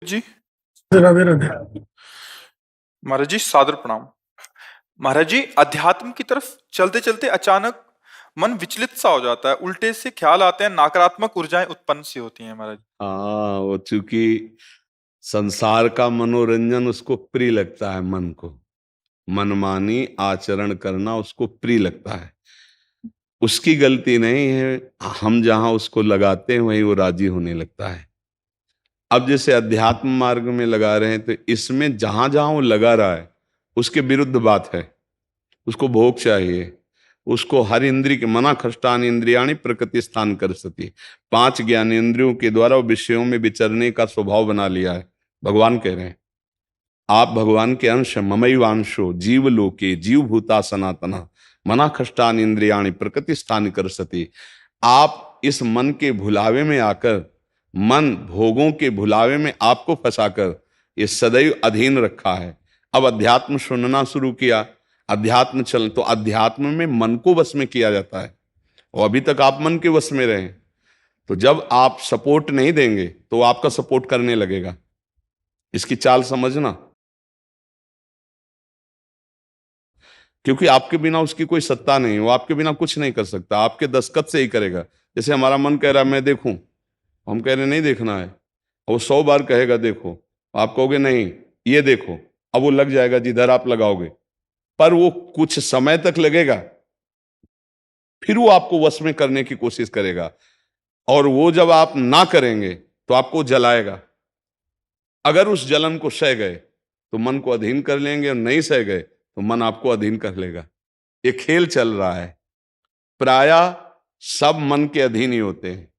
जी। राधे राधे। महाराज जी सादर प्रणाम। महाराज जी अध्यात्म की तरफ चलते चलते अचानक मन विचलित सा हो जाता है, उल्टे से ख्याल आते हैं, नकारात्मक ऊर्जाएं उत्पन्न सी होती हैं महाराज। हाँ, वो चूंकि संसार का मनोरंजन उसको प्रिय लगता है, मन को मनमानी आचरण करना उसको प्रिय लगता है। उसकी गलती नहीं है, हम जहां उसको लगाते हैं वहीं वो राजी होने लगता है। अब जैसे अध्यात्म मार्ग में लगा रहे हैं तो इसमें जहां जहां वो लगा रहा है उसके विरुद्ध बात है। उसको भोग चाहिए, उसको हर इंद्रिय के मना खष्टान इंद्रियाणी प्रकृति स्थान कर सती, पांच ज्ञानेंद्रियों के द्वारा वो विषयों में विचरने का स्वभाव बना लिया है। भगवान कह रहे हैं आप भगवान के अंश, ममैवांशो जीव लोके जीव भूता सनातना मना खष्टान इंद्रियाणी प्रकृति स्थान कर सती। आप इस मन के भुलावे में आकर, मन भोगों के भुलावे में आपको फंसाकर ये सदैव अधीन रखा है। अब अध्यात्म सुनना शुरू किया, अध्यात्म चल तो अध्यात्म में मन को वश में किया जाता है और अभी तक आप मन के वश में रहे। तो जब आप सपोर्ट नहीं देंगे तो वो आपका सपोर्ट करने लगेगा। इसकी चाल समझना, क्योंकि आपके बिना उसकी कोई सत्ता नहीं, वो आपके बिना कुछ नहीं कर सकता, आपके दस्तखत से ही करेगा। जैसे हमारा मन कह रहा है मैं देखूं, हम कह रहे नहीं देखना है, वो 100 बार कहेगा देखो, आप कहोगे नहीं ये देखो, अब वो लग जाएगा जिधर आप लगाओगे, पर वो कुछ समय तक लगेगा, फिर वो आपको वश में करने की कोशिश करेगा। और वो जब आप ना करेंगे तो आपको जलाएगा। अगर उस जलन को सह गए तो मन को अधीन कर लेंगे, और नहीं सह गए तो मन आपको अधीन कर लेगा। ये खेल चल रहा है। प्रायः सब मन के अधीन ही होते हैं।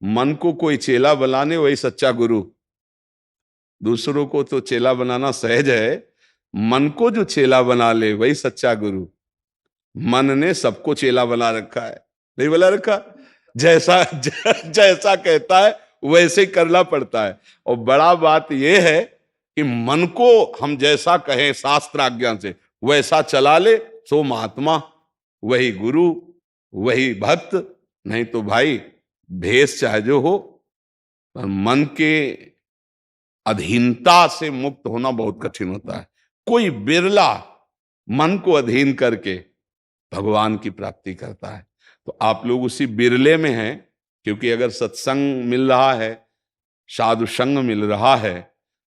मन को कोई चेला बनाने वही सच्चा गुरु। दूसरों को तो चेला बनाना सहज है, मन को जो चेला बना ले वही सच्चा गुरु। मन ने सबको चेला बना रखा है, नहीं बना रखा? जैसा कहता है वैसे ही करना पड़ता है। और बड़ा बात यह है कि मन को हम जैसा कहें शास्त्र आज्ञा से वैसा चला ले, सो महात्मा, वही गुरु, वही भक्त। नहीं तो भाई भेष चाहे जो हो, पर मन के अधीनता से मुक्त होना बहुत कठिन होता है। कोई बिरला मन को अधीन करके भगवान की प्राप्ति करता है। तो आप लोग उसी बिरले में हैं, क्योंकि अगर सत्संग मिल रहा है, साधु संग मिल रहा है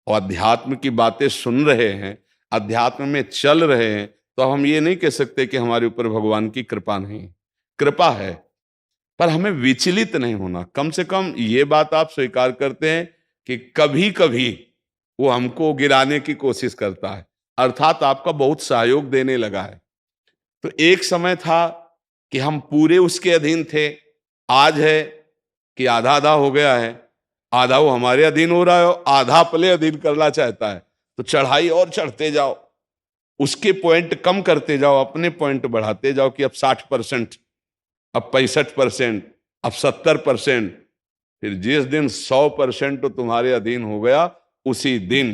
और अध्यात्म की बातें सुन रहे हैं, अध्यात्म में चल रहे हैं, तो हम ये नहीं कह सकते कि हमारे ऊपर भगवान की कृपा नहीं। कृपा है, पर हमें विचलित नहीं होना। कम से कम ये बात आप स्वीकार करते हैं कि कभी कभी वो हमको गिराने की कोशिश करता है, अर्थात आपका बहुत सहयोग देने लगा है। तो एक समय था कि हम पूरे उसके अधीन थे, आज है कि आधा आधा हो गया है। आधा वो हमारे अधीन हो रहा है और आधा अपने अधीन करना चाहता है। तो चढ़ाई और चढ़ते जाओ, उसके पॉइंट कम करते जाओ, अपने पॉइंट बढ़ाते जाओ कि अब 60%, अब 65%, अब 70%। फिर जिस दिन 100% तो तुम्हारे अधीन हो गया, उसी दिन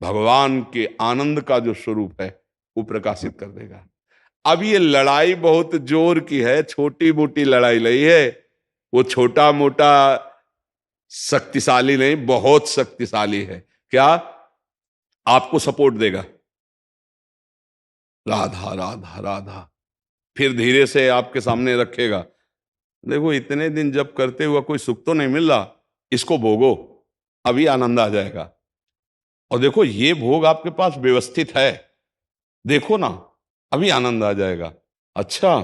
भगवान के आनंद का जो स्वरूप है वो प्रकाशित कर देगा। अब ये लड़ाई बहुत जोर की है, छोटी मोटी लड़ाई नहीं है। वो छोटा मोटा शक्तिशाली नहीं, बहुत शक्तिशाली है। क्या? आपको सपोर्ट देगा, राधा राधा राधा, फिर धीरे से आपके सामने रखेगा। देखो इतने दिन जब करते हुआ कोई सुख तो नहीं मिल रहा, इसको भोगो, अभी आनंद आ जाएगा। और देखो ये भोग आपके पास व्यवस्थित है, देखो ना, अभी आनंद आ जाएगा। अच्छा,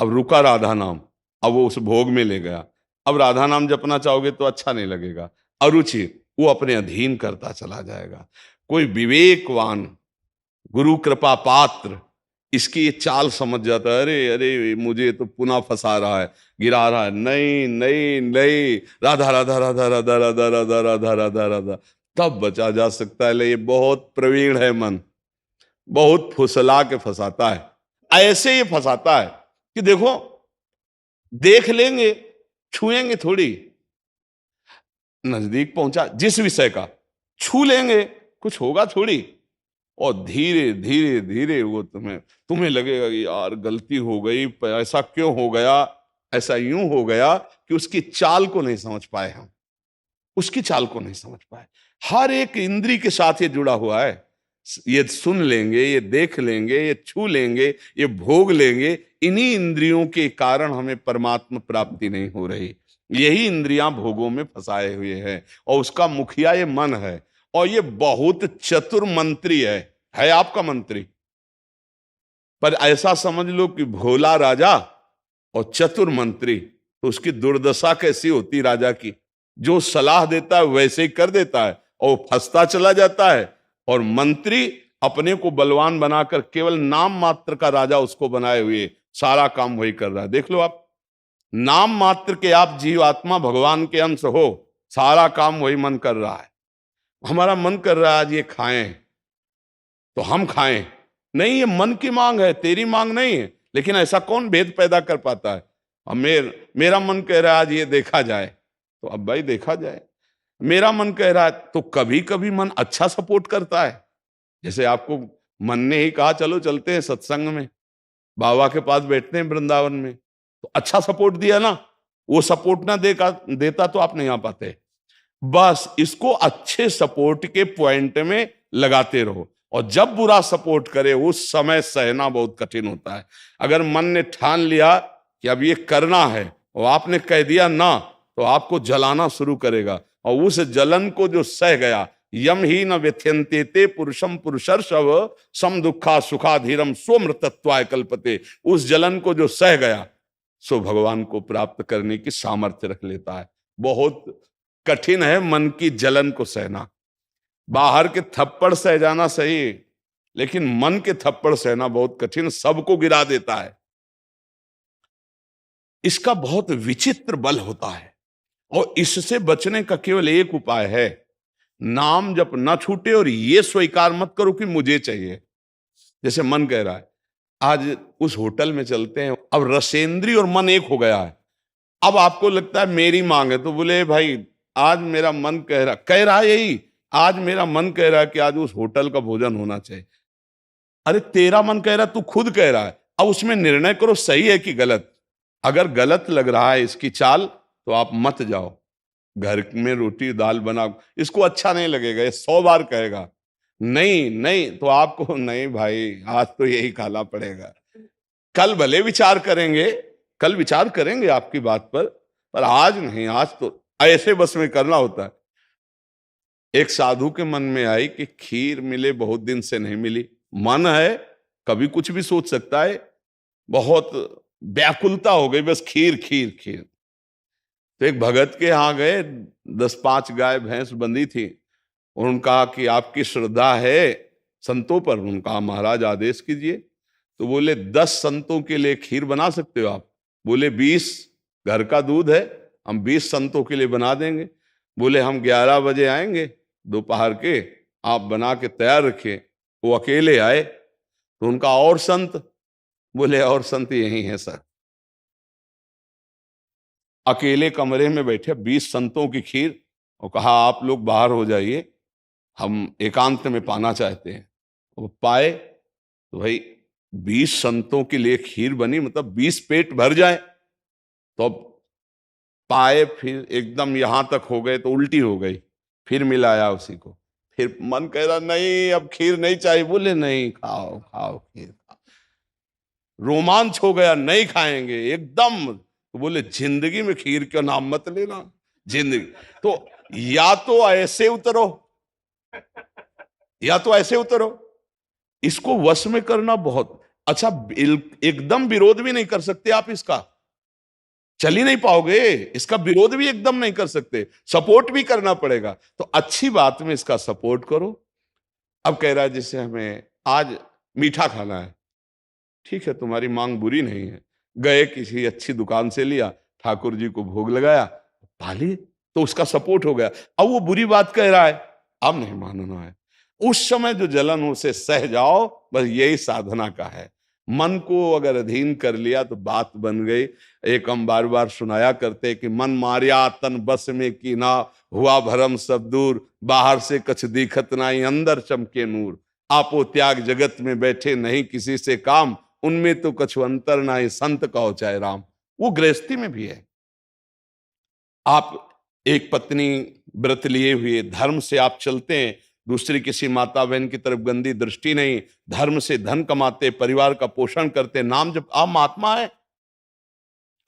अब रुका राधा नाम, अब वो उस भोग में ले गया। अब राधा नाम जपना चाहोगे तो अच्छा नहीं लगेगा, अरुचि, वो अपने अधीन करता चला जाएगा। कोई विवेकवान गुरु कृपा पात्र इसकी ये चाल समझ जाता है, अरे अरे मुझे तो पुनः फंसा रहा है, गिरा रहा है, नहीं नहीं नहीं, राधा राधा राधा राधा राधा राधा राधा राधा राधा, तब बचा जा सकता है। ले ये बहुत प्रवीण है मन, बहुत फुसला के फंसाता है। ऐसे ये फंसाता है कि देखो देख लेंगे, छुएंगे थोड़ी, नजदीक पहुंचा जिस विषय का, छू लेंगे, कुछ होगा थोड़ी। और धीरे धीरे धीरे वो तुम्हें लगेगा कि यार गलती हो गई, ऐसा क्यों हो गया, ऐसा यूं हो गया कि उसकी चाल को नहीं समझ पाए हम, उसकी चाल को नहीं समझ पाए। हर एक इंद्री के साथ ये जुड़ा हुआ है। ये सुन लेंगे, ये देख लेंगे, ये छू लेंगे, ये भोग लेंगे। इन्हीं इंद्रियों के कारण हमें परमात्मा प्राप्ति नहीं हो रही। यही इंद्रियां भोगों में फंसाए हुए हैं और उसका मुखिया ये मन है। और ये बहुत चतुर मंत्री है आपका मंत्री। पर ऐसा समझ लो कि भोला राजा और चतुर मंत्री, तो उसकी दुर्दशा कैसी होती राजा की। जो सलाह देता है वैसे ही कर देता है और फंसता चला जाता है। और मंत्री अपने को बलवान बनाकर केवल नाम मात्र का राजा उसको बनाए हुए सारा काम वही कर रहा है। देख लो आप, नाम मात्र के आप जीवात्मा भगवान के अंश हो, सारा काम वही मन कर रहा है। हमारा मन कर रहा है आज ये खाएं तो हम खाएं, नहीं, ये मन की मांग है, तेरी मांग नहीं है। लेकिन ऐसा कौन भेद पैदा कर पाता है। अब मेरा मन कह रहा है आज ये देखा जाए, तो अब भाई देखा जाए। मेरा मन कह रहा है, तो कभी कभी मन अच्छा सपोर्ट करता है। जैसे आपको मन ने ही कहा चलो चलते हैं सत्संग में, बाबा के पास बैठते हैं वृंदावन में, तो अच्छा सपोर्ट दिया ना। वो सपोर्ट ना देता तो आप नहीं आ पाते। बस इसको अच्छे सपोर्ट के पॉइंट में लगाते रहो। और जब बुरा सपोर्ट करे उस समय सहना बहुत कठिन होता है। अगर मन ने ठान लिया कि अब ये करना है और आपने कह दिया ना, तो आपको जलाना शुरू करेगा। और उस जलन को जो सह गया, यम ही न व्यथ्यन्ते ते पुरुषम पुरुषर्षव सम दुखा सुखाधीरम स्वमृतत्वाय कल्पते, उस जलन को जो सह गया सो भगवान को प्राप्त करने की सामर्थ्य रख लेता है। बहुत कठिन है मन की जलन को सहना। बाहर के थप्पड़ सह जाना सही, लेकिन मन के थप्पड़ सहना बहुत कठिन, सबको गिरा देता है। इसका बहुत विचित्र बल होता है और इससे बचने का केवल एक उपाय है, नाम जब न छूटे और ये स्वीकार मत करो कि मुझे चाहिए। जैसे मन कह रहा है आज उस होटल में चलते हैं, अब रसेंद्री और मन एक हो गया है। अब आपको लगता है मेरी मांग है, तो बोले भाई आज मेरा मन कह रहा है यही, आज मेरा मन कह रहा है कि आज उस होटल का भोजन होना चाहिए। अरे तेरा मन कह रहा है, तू खुद कह रहा है, अब उसमें निर्णय करो सही है कि गलत। अगर गलत लग रहा है इसकी चाल तो आप मत जाओ। घर में रोटी दाल बनाओ, इसको अच्छा नहीं लगेगा, ये 100 बार कहेगा नहीं नहीं, तो आपको नहीं भाई आज तो यही खाना पड़ेगा। कल भले विचार करेंगे, कल विचार करेंगे आपकी बात पर आज नहीं, आज तो ऐसे बस में करना होता है। एक साधु के मन में आई कि खीर मिले, बहुत दिन से नहीं मिली, मन है कभी कुछ भी सोच सकता है, बहुत व्याकुलता हो गई, बस खीर खीर खीर। तो एक भगत के यहाँ गए, 10-5 गाय भैंस बंधी थी। उन्होंने कहा कि आपकी श्रद्धा है संतों पर। उन्होंने कहा महाराज आदेश कीजिए। तो बोले 10 संतों के लिए खीर बना सकते हो आप? बोले 20 घर का दूध है, हम 20 संतों के लिए बना देंगे। बोले हम 11 बजे आएंगे दोपहर के, आप बना के तैयार रखिए। वो अकेले आए तो उनका और संत? बोले और संत यही है सर। अकेले कमरे में बैठे 20 संतों की खीर और कहा आप लोग बाहर हो जाइए, हम एकांत में पाना चाहते हैं। वो पाए तो भाई 20 संतों के लिए खीर बनी, मतलब 20 पेट भर जाए। तो अब पाए, फिर एकदम यहां तक हो गए तो उल्टी हो गई, फिर मिलाया उसी को। फिर मन कह रहा नहीं अब खीर नहीं चाहिए। बोले नहीं, खाओ खाओ खीर खाओ। रोमांच हो गया, नहीं खाएंगे एकदम। तो बोले जिंदगी में खीर का नाम मत लेना, जिंदगी। तो या तो ऐसे उतरो, या तो ऐसे उतरो। इसको वश में करना बहुत अच्छा। एकदम विरोध भी नहीं कर सकते आप इसका, चल ही नहीं पाओगे। इसका विरोध भी एकदम नहीं कर सकते, सपोर्ट भी करना पड़ेगा। तो अच्छी बात में इसका सपोर्ट करो। अब कह रहा है जैसे हमें आज मीठा खाना है, ठीक है तुम्हारी मांग बुरी नहीं है। गए किसी अच्छी दुकान से लिया, ठाकुर जी को भोग लगाया, पाली, तो उसका सपोर्ट हो गया। अब वो बुरी बात कह रहा है, अब नहीं मानना है। उस समय जो जलन उसे सह जाओ, बस यही साधना का है। मन को अगर अधीन कर लिया तो बात बन गई। एक हम बार बार सुनाया करते कि मन मारिया तन बस में की ना, हुआ भरम सब दूर, बाहर से कछ दिखत नाई, अंदर चमके नूर। आपो त्याग जगत में बैठे नहीं किसी से काम, उनमें तो कछु अंतर नाई, संत कहो चाहे राम। वो गृहस्थी में भी है। आप एक पत्नी व्रत लिए हुए, धर्म से आप चलते हैं, दूसरी किसी माता बहन की तरफ गंदी दृष्टि नहीं, धर्म से धन कमाते, परिवार का पोषण करते, नाम जब आप महात्मा है,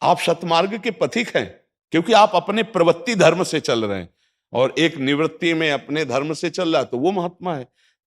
आप सतमार्ग के पथिक हैं, क्योंकि आप अपने प्रवृत्ति धर्म से चल रहे हैं और एक निवृत्ति में अपने धर्म से चल रहा है, तो वो महात्मा है।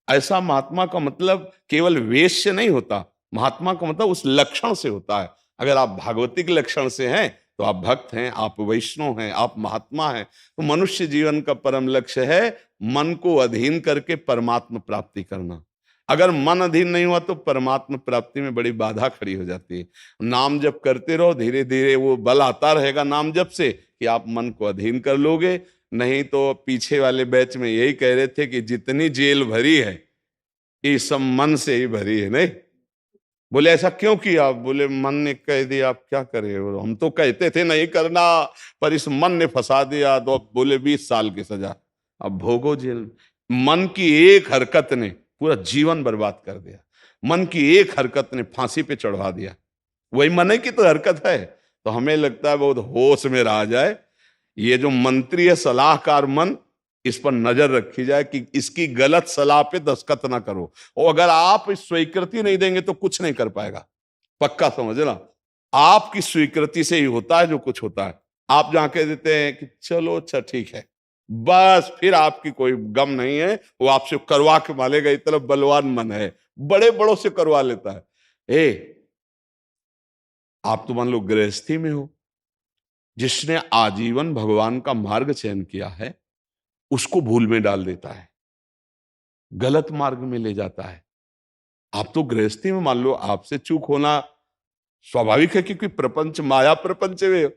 ऐसा महात्मा का मतलब केवल वेश से नहीं होता, महात्मा का मतलब उस लक्षण से होता है। अगर आप भागवतिक लक्षण से हैं तो आप भक्त हैं, आप वैष्णव हैं, आप महात्मा हैं। तो मनुष्य जीवन का परम लक्ष्य है मन को अधीन करके परमात्मा प्राप्ति करना। अगर मन अधीन नहीं हुआ तो परमात्मा प्राप्ति में बड़ी बाधा खड़ी हो जाती है। नाम जप करते रहो, धीरे धीरे वो बल आता रहेगा नाम जप से कि आप मन को अधीन कर लोगे। नहीं तो पीछे वाले बैच में यही कह रहे थे कि जितनी जेल भरी है ये सब मन से ही भरी है। नहीं बोले ऐसा क्यों किया? बोले मन ने कह दिया, आप क्या करें, हम तो कहते थे नहीं करना, पर इस मन ने फंसा दिया, तो अब बोले 20 साल की सजा, अब भोगो जेल। मन की एक हरकत ने पूरा जीवन बर्बाद कर दिया, मन की एक हरकत ने फांसी पे चढ़वा दिया। वही मन की तो हरकत है। तो हमें लगता है बहुत होश में रहा जाए, ये जो मंत्री है सलाहकार मन, इस पर नजर रखी जाए कि इसकी गलत सलाह पे दस्तखत ना करो। और अगर आप स्वीकृति नहीं देंगे तो कुछ नहीं कर पाएगा, पक्का समझना। आपकी स्वीकृति से ही होता है जो कुछ होता है। आप जहां कह देते हैं कि चलो अच्छा ठीक है, बस फिर आपकी कोई गम नहीं है, वो आपसे करवा के मालेगा। इतना बलवान मन है, बड़े बड़ों से करवा लेता है। आप तो मान लो गृहस्थी में हो, जिसने आजीवन भगवान का मार्ग चयन किया है उसको भूल में डाल देता है, गलत मार्ग में ले जाता है। आप तो गृहस्थी में मान लो आपसे चूक होना स्वाभाविक है, क्योंकि प्रपंच माया प्रपंच में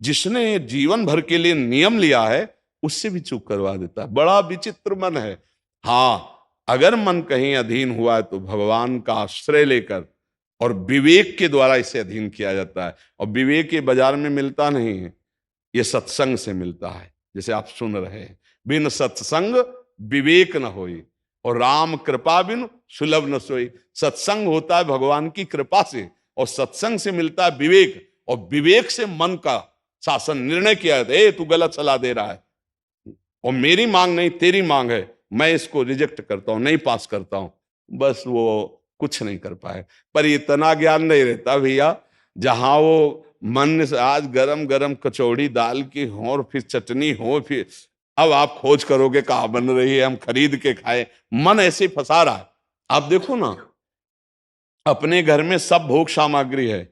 जिसने जीवन भर के लिए नियम लिया है उससे भी चूक करवा देता है। बड़ा विचित्र मन है। हाँ, अगर मन कहीं अधीन हुआ है तो भगवान का आश्रय लेकर और विवेक के द्वारा इसे अधीन किया जाता है। और विवेक ये बाजार में मिलता नहीं है, ये सत्संग से मिलता है। जैसे आप सुन रहे हैं, बिन सत्संग विवेक न होई और राम कृपा बिन सुलभ न सोई। सत्संग होता है भगवान की कृपा से और सत्संग से मिलता है विवेक, और विवेक से मन का शासन निर्णय किया जाता है। तू गलत सलाह दे रहा है और मेरी मांग नहीं तेरी मांग है, मैं इसको रिजेक्ट करता हूं, नहीं पास करता हूं। बस वो कुछ नहीं कर पाए। पर इतना ज्ञान नहीं रहता भैया, जहां वो मन से आज गरम गरम कचौड़ी दाल की हो और फिर चटनी हो, फिर अब आप खोज करोगे कहाँ बन रही है, हम खरीद के खाए। मन ऐसे फंसा रहा है। आप देखो ना, अपने घर में सब भोग सामग्री है,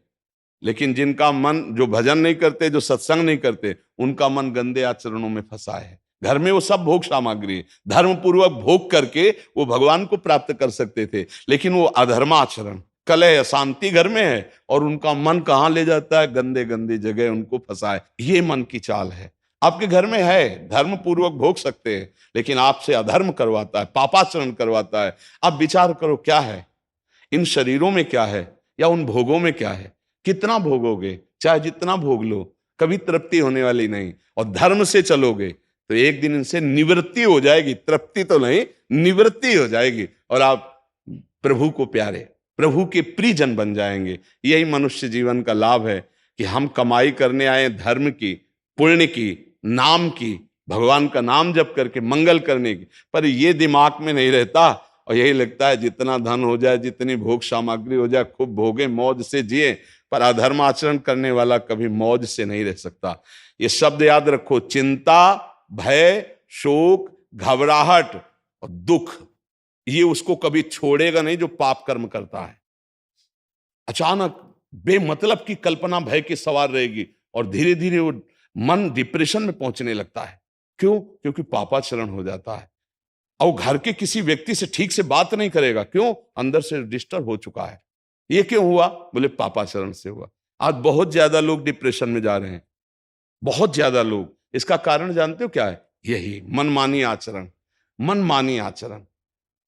लेकिन जिनका मन, जो भजन नहीं करते, जो सत्संग नहीं करते, उनका मन गंदे आचरणों में फंसा है। घर में वो सब भोग सामग्री है, धर्म पूर्वक भोग करके वो भगवान को प्राप्त कर सकते थे, लेकिन वो अधर्माचरण, कलह, अशांति घर में है और उनका मन कहां ले जाता है, गंदे गंदी जगह उनको फंसाए। ये मन की चाल है। आपके घर में है, धर्म पूर्वक भोग सकते हैं, लेकिन आपसे अधर्म करवाता है, पापाचरण करवाता है। आप विचार करो क्या है इन शरीरों में, क्या है या उन भोगों में क्या है। कितना भोगोगे, चाहे जितना भोग लो, कभी तृप्ति होने वाली नहीं। और धर्म से चलोगे तो एक दिन इनसे निवृत्ति हो जाएगी, तृप्ति तो नहीं, निवृत्ति हो जाएगी और आप प्रभु को प्यारे, प्रभु के प्रियजन बन जाएंगे। यही मनुष्य जीवन का लाभ है कि हम कमाई करने आए धर्म की, पुण्य की, नाम की, भगवान का नाम जप करके मंगल करने की, पर ये दिमाग में नहीं रहता और यही लगता है जितना धन हो जाए, जितनी भोग सामग्री हो जाए, खूब भोगे, मौज से जिए। पर अधर्म आचरण करने वाला कभी मौज से नहीं रह सकता। ये शब्द याद रखो, चिंता, भय, शोक, घबराहट और दुख, ये उसको कभी छोड़ेगा नहीं जो पाप कर्म करता है। अचानक बेमतलब की कल्पना भय की सवार रहेगी और धीरे धीरे वो मन डिप्रेशन में पहुंचने लगता है। क्यों? क्योंकि पापाचरण हो जाता है। और घर के किसी व्यक्ति से ठीक से बात नहीं करेगा। क्यों? अंदर से डिस्टर्ब हो चुका है। ये क्यों हुआ? बोले पापाचरण से हुआ। आज बहुत ज्यादा लोग डिप्रेशन में जा रहे हैं, बहुत ज्यादा लोग। इसका कारण जानते हो क्या है? यही मनमानी आचरण। मनमानी आचरण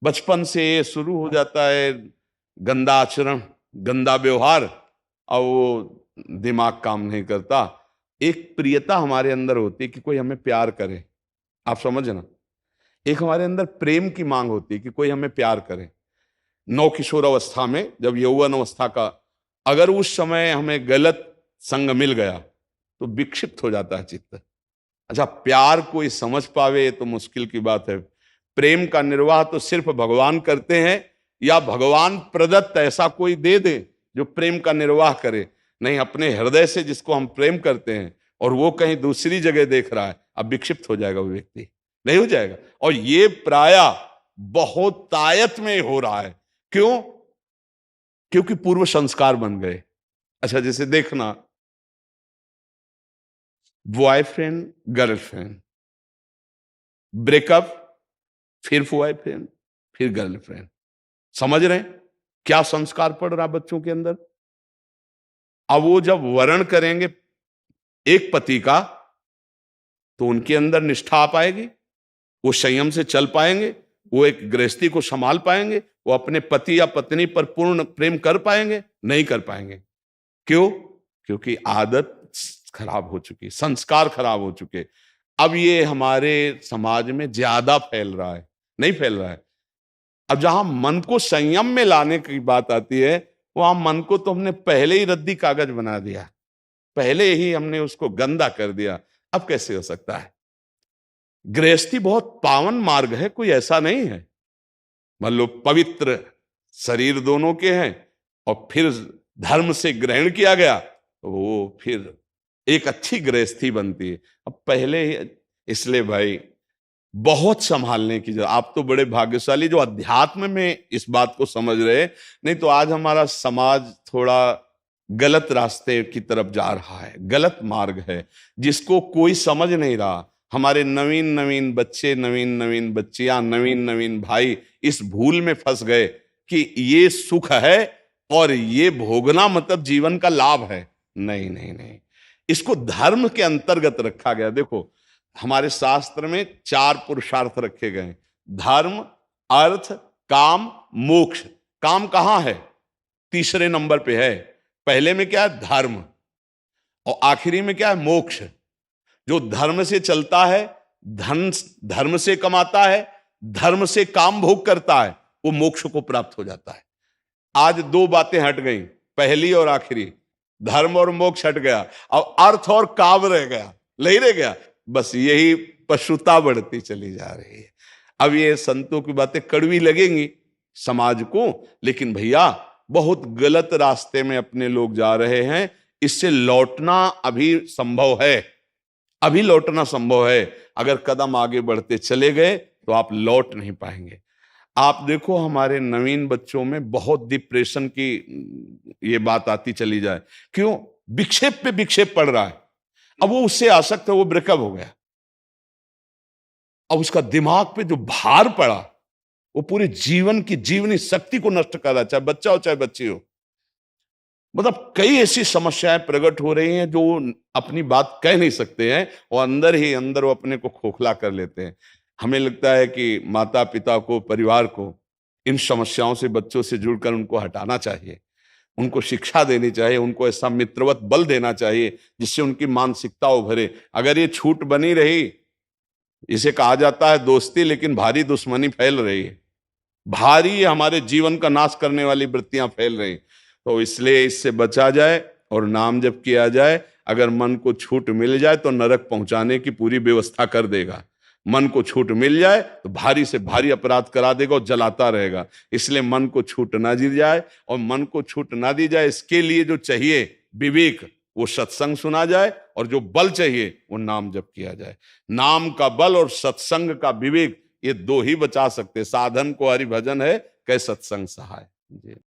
बचपन से शुरू हो जाता है, गंदा आचरण, गंदा व्यवहार, और वो दिमाग काम नहीं करता। एक प्रियता हमारे अंदर होती है कि कोई हमें प्यार करे, आप समझना। एक हमारे अंदर प्रेम की मांग होती है कि कोई हमें प्यार करे। नौ किशोर अवस्था में, जब यौवन अवस्था का, अगर उस समय हमें गलत संग मिल गया तो विक्षिप्त हो जाता है चित्त। अच्छा, प्यार कोई समझ पावे ये तो मुश्किल की बात है। प्रेम का निर्वाह तो सिर्फ भगवान करते हैं, या भगवान प्रदत्त ऐसा कोई दे दे जो प्रेम का निर्वाह करे। नहीं, अपने हृदय से जिसको हम प्रेम करते हैं और वो कहीं दूसरी जगह देख रहा है, अब विक्षिप्त हो जाएगा वो व्यक्ति, नहीं हो जाएगा। और ये प्राय बहुत तायत में हो रहा है। क्यों? क्योंकि पूर्व संस्कार बन गए। अच्छा, जैसे देखना, बॉयफ्रेंड गर्लफ्रेंड, ब्रेकअप, फिर बॉयफ्रेंड, फिर गर्लफ्रेंड। समझ रहे हैं क्या संस्कार पड़ रहा बच्चों के अंदर? अब वो जब वर्ण करेंगे एक पति का, तो उनके अंदर निष्ठा आ पाएगी, वो संयम से चल पाएंगे, वो एक गृहस्थी को संभाल पाएंगे, वो अपने पति या पत्नी पर पूर्ण प्रेम कर पाएंगे? नहीं कर पाएंगे। क्यों? क्योंकि आदत खराब हो चुकी, संस्कार खराब हो चुके। अब ये हमारे समाज में ज्यादा फैल रहा है, नहीं फैल रहा है। अब जहां मन को संयम में लाने की बात आती है, वहां मन को तो हमने पहले ही रद्दी कागज बना दिया, पहले ही हमने उसको गंदा कर दिया। अब कैसे हो सकता है? गृहस्थी बहुत पावन मार्ग है, कोई ऐसा नहीं है। मान लो पवित्र शरीर दोनों के हैं और फिर धर्म से ग्रहण किया गया, तो वो फिर एक अच्छी गृहस्थी बनती है। अब पहले ही, इसलिए भाई बहुत संभालने की जरूरत। आप तो बड़े भाग्यशाली जो अध्यात्म में इस बात को समझ रहे, नहीं तो आज हमारा समाज थोड़ा गलत रास्ते की तरफ जा रहा है, गलत मार्ग है जिसको कोई समझ नहीं रहा। हमारे नवीन नवीन बच्चे, नवीन नवीन बच्चियां, नवीन नवीन भाई इस भूल में फंस गए कि ये सुख है और ये भोगना मतलब जीवन का लाभ है। नहीं नहीं नहीं, इसको धर्म के अंतर्गत रखा गया। देखो, हमारे शास्त्र में 4 पुरुषार्थ रखे गए: धर्म, अर्थ, काम, मोक्ष। काम कहां है? तीसरे नंबर पे है। पहले में क्या है? धर्म। और आखिरी में क्या है? मोक्ष। जो धर्म से चलता है, धन धर्म से कमाता है, धर्म से काम भोग करता है, वो मोक्ष को प्राप्त हो जाता है। आज 2 बातें हट गई, पहली और आखिरी। धर्म और मोक्ष हट गया, अब अर्थ और काम रह गया, नहीं रह गया। बस यही पशुता बढ़ती चली जा रही है। अब ये संतों की बातें कड़वी लगेंगी समाज को, लेकिन भैया बहुत गलत रास्ते में अपने लोग जा रहे हैं। इससे लौटना अभी संभव है, अभी लौटना संभव है। अगर कदम आगे बढ़ते चले गए तो आप लौट नहीं पाएंगे। आप देखो, हमारे नवीन बच्चों में बहुत डिप्रेशन की ये बात आती चली जाए। क्यों? विक्षेप पे विक्षेप पड़ रहा है। अब वो उससे आसक्त है, वो ब्रेकअप हो गया, अब उसका दिमाग पे जो भार पड़ा वो पूरे जीवन की जीवनी शक्ति को नष्ट कर रहा है, चाहे बच्चा हो चाहे बच्ची हो। मतलब कई ऐसी समस्याएं प्रकट हो रही हैं जो अपनी बात कह नहीं सकते हैं और अंदर ही अंदर वो अपने को खोखला कर लेते हैं। हमें लगता है कि माता पिता को, परिवार को इन समस्याओं से, बच्चों से जुड़कर उनको हटाना चाहिए, उनको शिक्षा देनी चाहिए, उनको ऐसा मित्रवत बल देना चाहिए जिससे उनकी मानसिकता उभरे। अगर ये छूट बनी रही, इसे कहा जाता है दोस्ती, लेकिन भारी दुश्मनी फैल रही है, भारी हमारे जीवन का नाश करने वाली वृत्तियां फैल रही। तो इसलिए इससे बचा जाए और नाम जप किया जाए। अगर मन को छूट मिल जाए तो नरक पहुंचाने की पूरी व्यवस्था कर देगा। मन को छूट मिल जाए तो भारी से भारी अपराध करा देगा और जलाता रहेगा। इसलिए मन को छूट ना दी जाए, और मन को छूट ना दी जाए इसके लिए जो चाहिए विवेक, वो सत्संग सुना जाए, और जो बल चाहिए वो नाम जप किया जाए। नाम का बल और सत्संग का विवेक, ये 2 ही बचा सकते। साधन को हरि भजन है, कै सत्संग सहाय। जी।